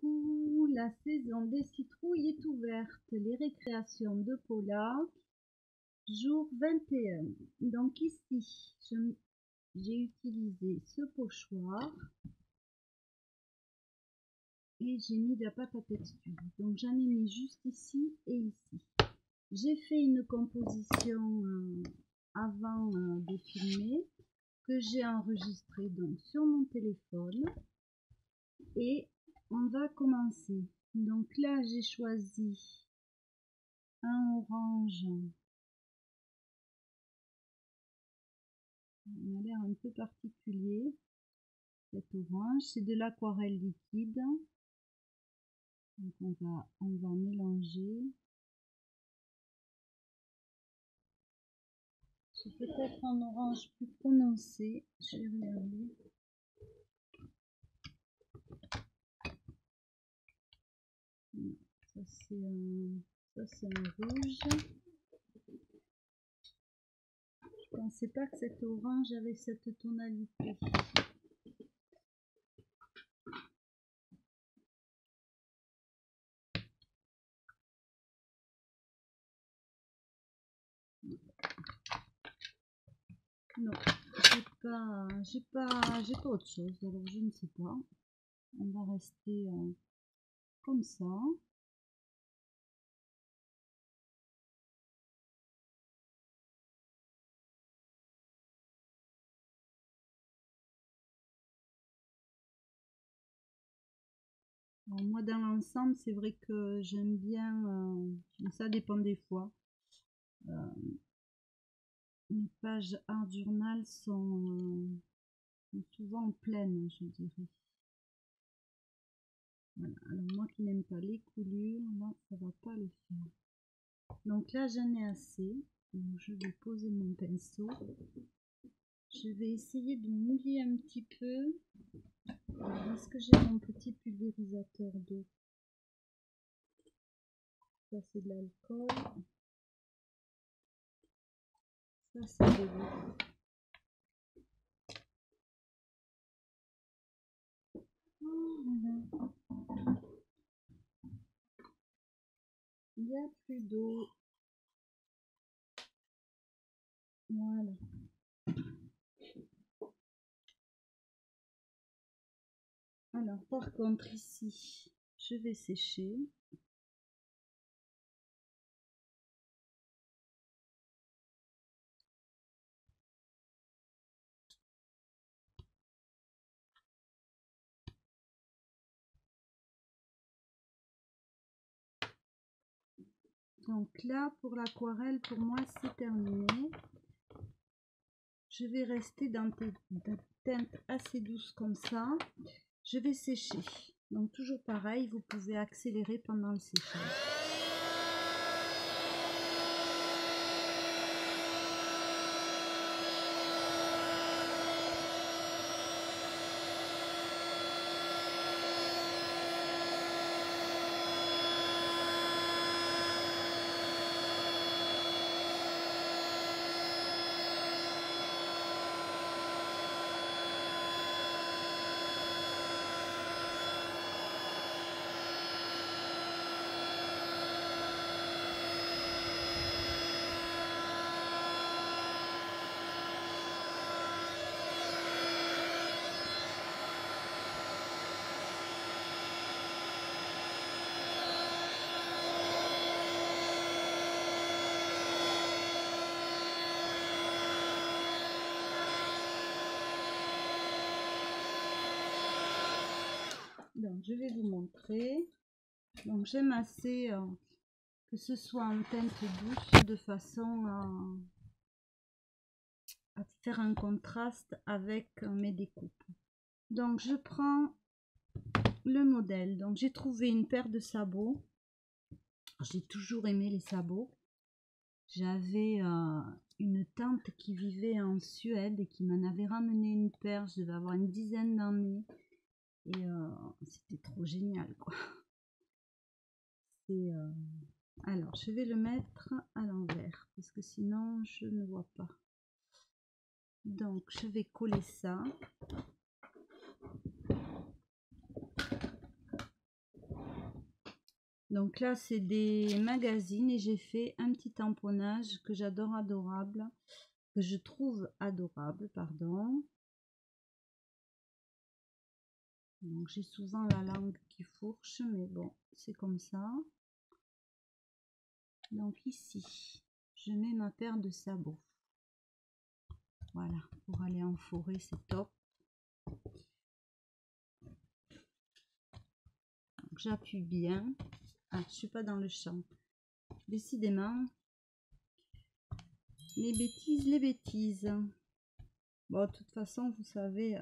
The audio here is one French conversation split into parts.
coucou, la saison des citrouilles est ouverte, les récréations de Paula, jour 21. Donc ici, j'ai utilisé ce pochoir et j'ai mis de la pâte à texture. Donc j'en ai mis juste ici et ici. J'ai fait une composition avant de filmer que j'ai enregistrée donc sur mon téléphone et on va commencer. Donc là j'ai choisi un orange, il a l'air un peu particulier cet orange, c'est de l'aquarelle liquide. Donc on va mélanger. C'est peut-être un orange plus prononcé, je vais regarder. Ça c'est un rouge. Je pensais pas que cet orange avait cette tonalité. Non, j'ai pas autre chose, alors je ne sais pas. On va rester comme ça. Alors, moi dans l'ensemble c'est vrai que j'aime bien, ça dépend des fois. Mes pages art journal sont souvent pleines, je dirais. Voilà. Alors moi qui n'aime pas les coulures, là ça va pas le faire. Donc là j'en ai assez. Donc, je vais poser mon pinceau. Je vais essayer de mouiller un petit peu. Est-ce que j'ai mon petit pulvérisateur d'eau? Ça c'est de l'alcool. Ça c'est de l'eau. Voilà. Il n'y a plus d'eau. Voilà. Alors par contre ici, je vais sécher. Donc là, pour l'aquarelle, pour moi, c'est terminé. Je vais rester dans des teintes assez douces comme ça. Je vais sécher. Donc toujours pareil, vous pouvez accélérer pendant le séchage. Donc je vais vous montrer. Donc j'aime assez que ce soit en teinte douce de façon à faire un contraste avec mes découpes. Donc je prends le modèle. Donc j'ai trouvé une paire de sabots. J'ai toujours aimé les sabots. J'avais une tante qui vivait en Suède et qui m'en avait ramené une paire. Je devais avoir une dizaine d'années et c'était trop génial quoi. Alors je vais le mettre à l'envers parce que sinon je ne vois pas. Donc je vais coller ça. Donc là, c'est des magazines et j'ai fait un petit tamponnage que j'adore adorable, que je trouve adorable, pardon. Donc j'ai souvent la langue qui fourche, mais bon, c'est comme ça. Donc ici, je mets ma paire de sabots. Voilà, pour aller en forêt, c'est top. J'appuie bien. Ah, je suis pas dans le champ. Décidément, les bêtises, les bêtises. Bon, de toute façon, vous savez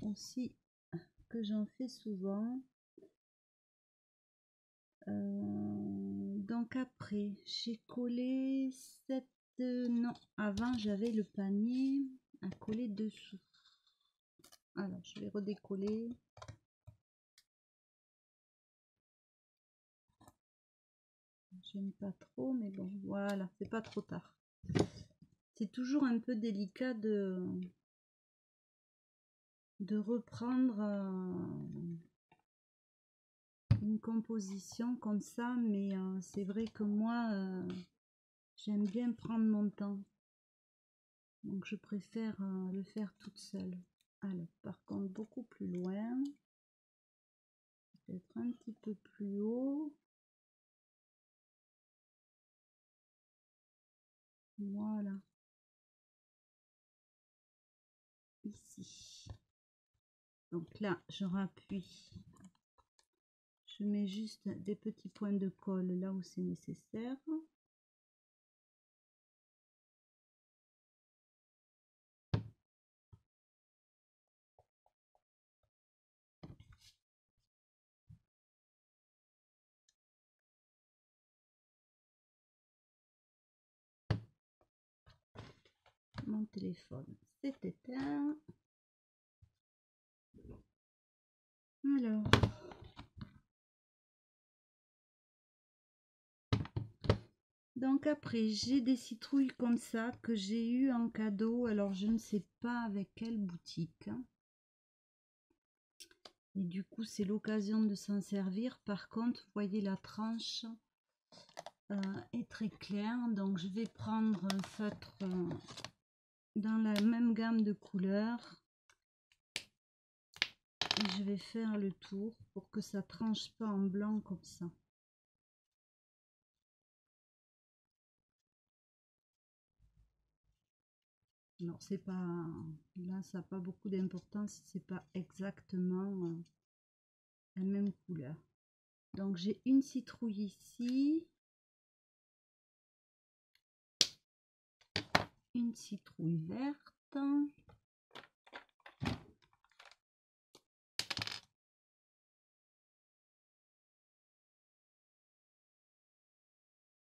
aussi que j'en fais souvent. Donc après, j'ai collé cette... non, avant j'avais le panier à coller dessous. Alors, je vais redécoller. J'aime pas trop, mais bon, voilà, c'est pas trop tard. C'est toujours un peu délicat de reprendre une composition comme ça, mais c'est vrai que moi, j'aime bien prendre mon temps. Donc je préfère le faire toute seule. Alors, par contre, beaucoup plus loin. Peut-être un petit peu plus haut. Voilà. Ici. Donc là, je rappuie. Je mets juste des petits points de colle là où c'est nécessaire. Mon téléphone s'est éteint. Alors. Donc après, j'ai des citrouilles comme ça que j'ai eu en cadeau. Alors, je ne sais pas avec quelle boutique. Et du coup, c'est l'occasion de s'en servir. Par contre, vous voyez, la tranche est très claire. Donc, je vais prendre un feutre dans la même gamme de couleurs. Et je vais faire le tour pour que ça tranche pas en blanc comme ça. Alors c'est pas, là ça n'a pas beaucoup d'importance si c'est pas exactement la même couleur. Donc j'ai une citrouille ici, une citrouille verte,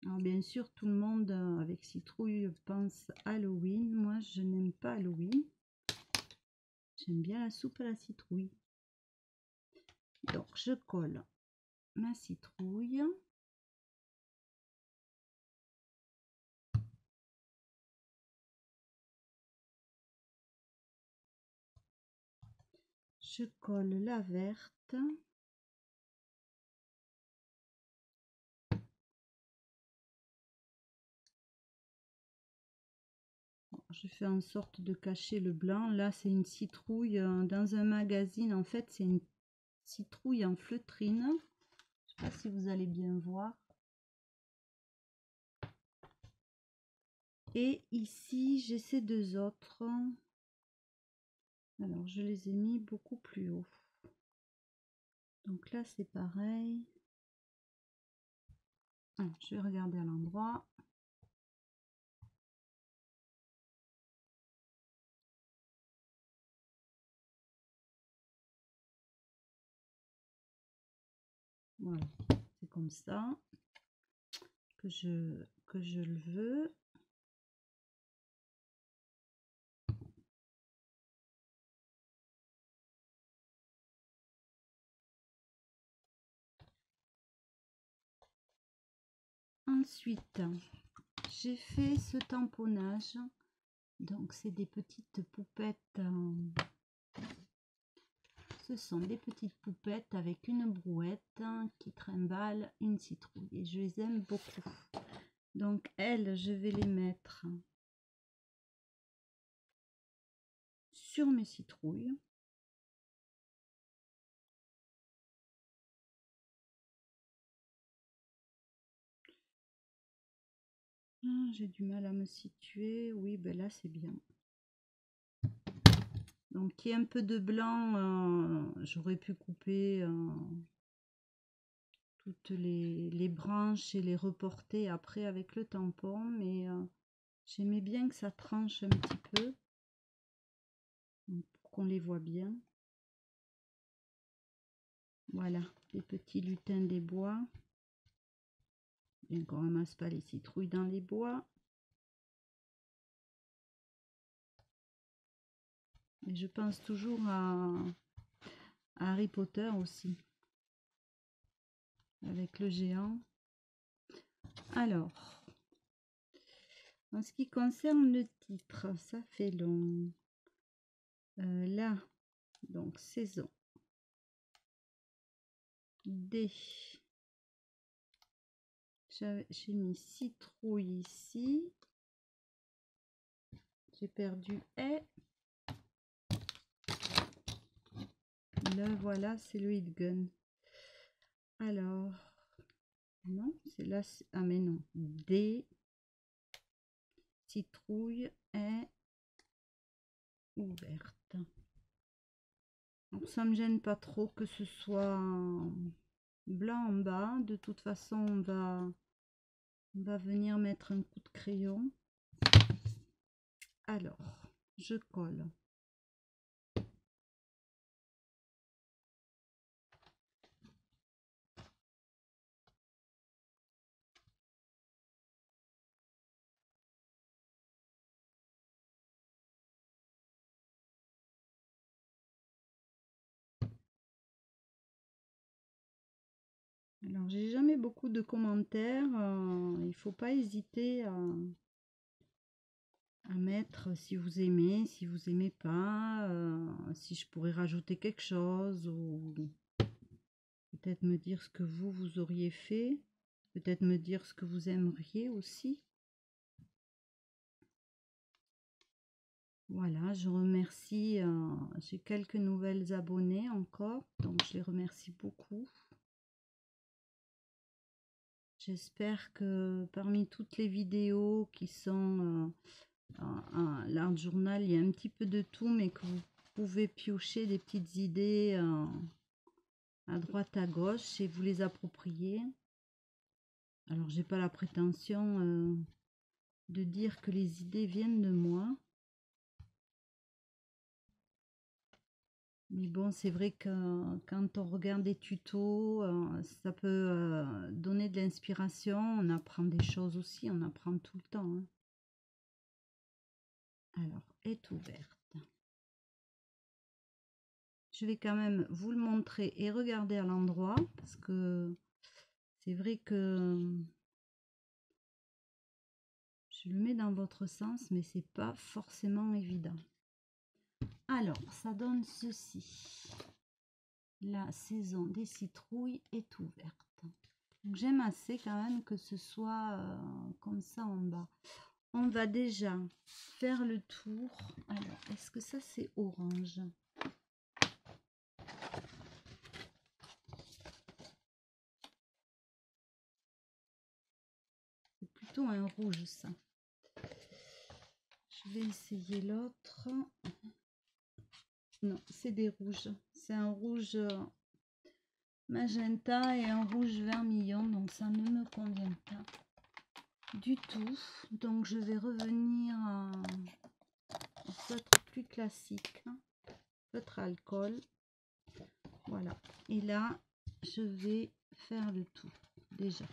alors bien sûr tout le monde avec citrouille pense Halloween. Moi je n'aime pas Halloween, j'aime bien la soupe à la citrouille. Donc je colle ma citrouille. Je colle la verte. Je fais en sorte de cacher le blanc. Là, c'est une citrouille dans un magazine. En fait, c'est une citrouille en feutrine. Je ne sais pas si vous allez bien voir. Et ici, j'ai ces deux autres. Alors, je les ai mis beaucoup plus haut. Donc là, c'est pareil. Alors, je vais regarder à l'endroit. Voilà, c'est comme ça que je le veux. Ensuite, j'ai fait ce tamponnage. Donc, c'est des petites poupettes. ce sont des petites poupettes avec une brouette qui trimballent une citrouille. Et je les aime beaucoup. Donc elles, je vais les mettre sur mes citrouilles. Ah, j'ai du mal à me situer. Oui, ben là c'est bien. Donc il y a un peu de blanc, j'aurais pu couper toutes les branches et les reporter après avec le tampon, mais j'aimais bien que ça tranche un petit peu pour qu'on les voit bien. Voilà, les petits lutins des bois. Bien qu'on ramasse pas les citrouilles dans les bois. Et je pense toujours à Harry Potter aussi, avec le géant. Alors, en ce qui concerne le titre, ça fait long. Là, donc saison. D. J'ai mis citrouille ici. J'ai perdu et. Là, voilà, c'est le hit gun. Alors, non, c'est là. Ah, mais non. D. Citrouille est ouverte. Donc, ça me gêne pas trop que ce soit blanc en bas. De toute façon, on va venir mettre un coup de crayon. Alors, je colle. Alors, j'ai jamais beaucoup de commentaires. Il faut pas hésiter à mettre si vous aimez, si vous aimez pas, si je pourrais rajouter quelque chose ou peut-être me dire ce que vous auriez fait, peut-être me dire ce que vous aimeriez aussi. Voilà, je remercie, j'ai quelques nouvelles abonnées encore, donc je les remercie beaucoup. J'espère que parmi toutes les vidéos qui sont l'art journal, il y a un petit peu de tout, mais que vous pouvez piocher des petites idées à droite à gauche et vous les approprier. Alors j'ai pas la prétention de dire que les idées viennent de moi, mais bon, c'est vrai que quand on regarde des tutos, ça peut donner de l'inspiration. On apprend des choses aussi, on apprend tout le temps, hein. Alors, est ouverte. Je vais quand même vous le montrer et regarder à l'endroit parce que c'est vrai que je le mets dans votre sens, mais c'est pas forcément évident. Alors, ça donne ceci. La saison des citrouilles est ouverte. J'aime assez quand même que ce soit comme ça en bas. On va déjà faire le tour. Alors, est-ce que ça c'est orange? C'est plutôt un rouge ça. Je vais essayer l'autre. Non, c'est des rouges. C'est un rouge magenta et un rouge vermillon, donc ça ne me convient pas du tout. Donc je vais revenir au feutre plus classique, feutre alcool. Voilà. Et là, je vais faire le tour déjà.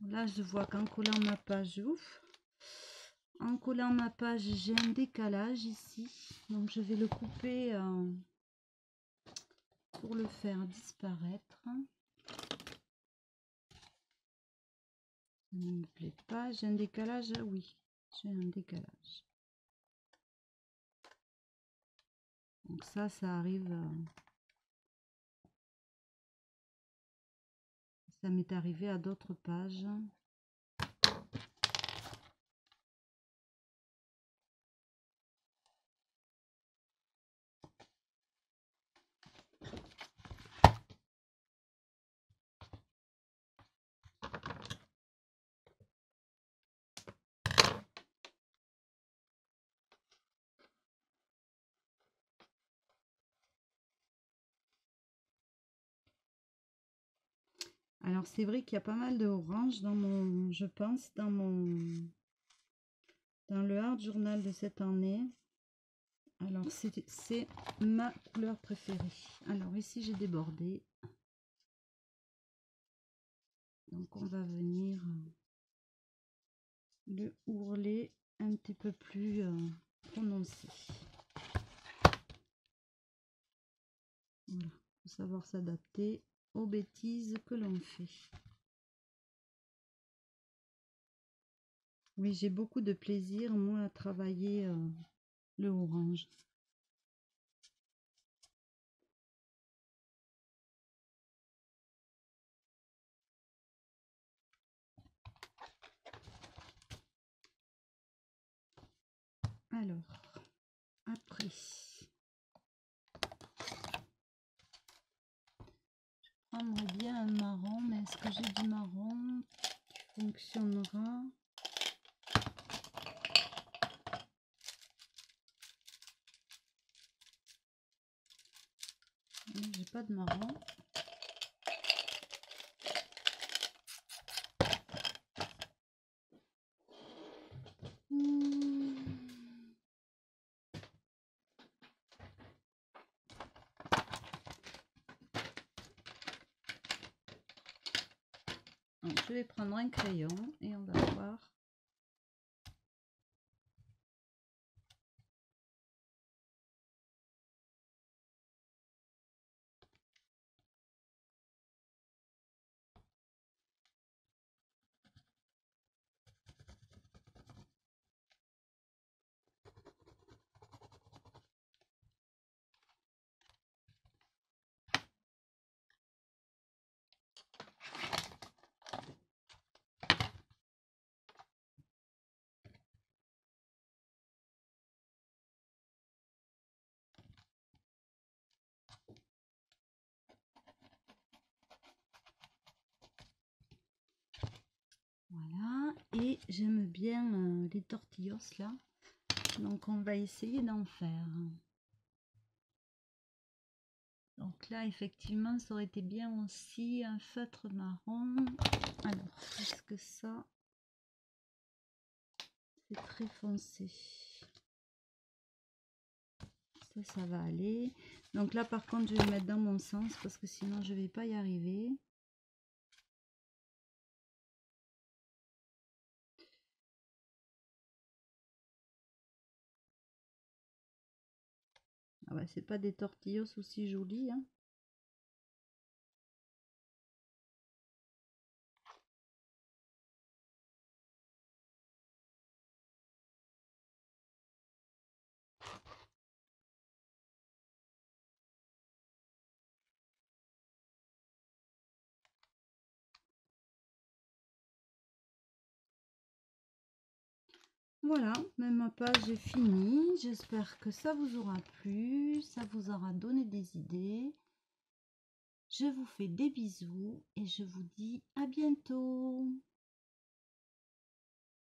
Là, je vois qu'en collant ma page, ouf, en collant ma page, j'ai un décalage ici. Donc, je vais le couper pour le faire disparaître. Ça ne me plaît pas. J'ai un décalage, oui, j'ai un décalage. Donc ça arrive. Ça m'est arrivé à d'autres pages. Alors c'est vrai qu'il y a pas mal de orange dans mon, je pense, dans le art journal de cette année. Alors c'est ma couleur préférée. Alors ici j'ai débordé. Donc on va venir le ourler un petit peu plus prononcé. Voilà, faut savoir s'adapter aux bêtises que l'on fait. Oui, j'ai beaucoup de plaisir, moi, à travailler le orange. Alors, après, je prendrais bien un marron, mais est-ce que j'ai du marron qui fonctionnera? J'ai pas de marron. Donc, je vais prendre un crayon et on va voir. Voilà, et j'aime bien les tortillos là, donc on va essayer d'en faire. Donc là, effectivement, ça aurait été bien aussi un feutre marron. Alors, est-ce que ça, c'est très foncé? Ça va aller. Donc là, par contre, je vais mettre dans mon sens parce que sinon, je vais pas y arriver. Ah bah, c'est pas des tortillos aussi jolis, hein. Voilà, même ma page est finie. J'espère que ça vous aura plu, ça vous aura donné des idées. Je vous fais des bisous et je vous dis à bientôt.